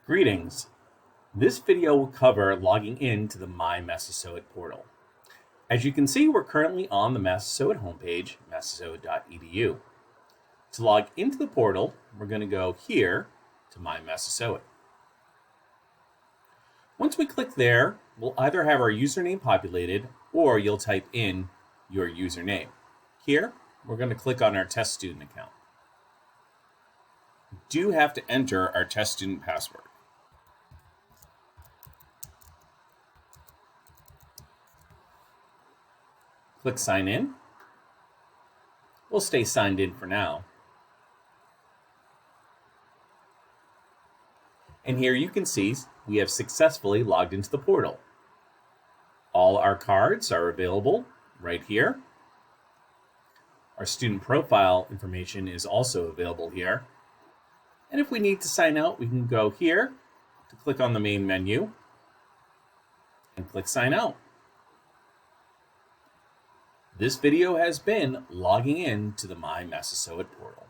Greetings. This video will cover logging in to the MyMassasoit portal. As you can see, we're currently on the Massasoit homepage, massasoit.edu. To log into the portal, we're going to go here to MyMassasoit. Once we click there, we'll either have our username populated or you'll type in your username. Here, we're going to click on our test student account. We do have to enter our test student password. Click sign in. We'll stay signed in for now. And here you can see we have successfully logged into the portal. All our cards are available right here. Our student profile information is also available here. And if we need to sign out, we can go here to click on the main menu and click sign out. This video has been logging in to the MyMassasoit portal.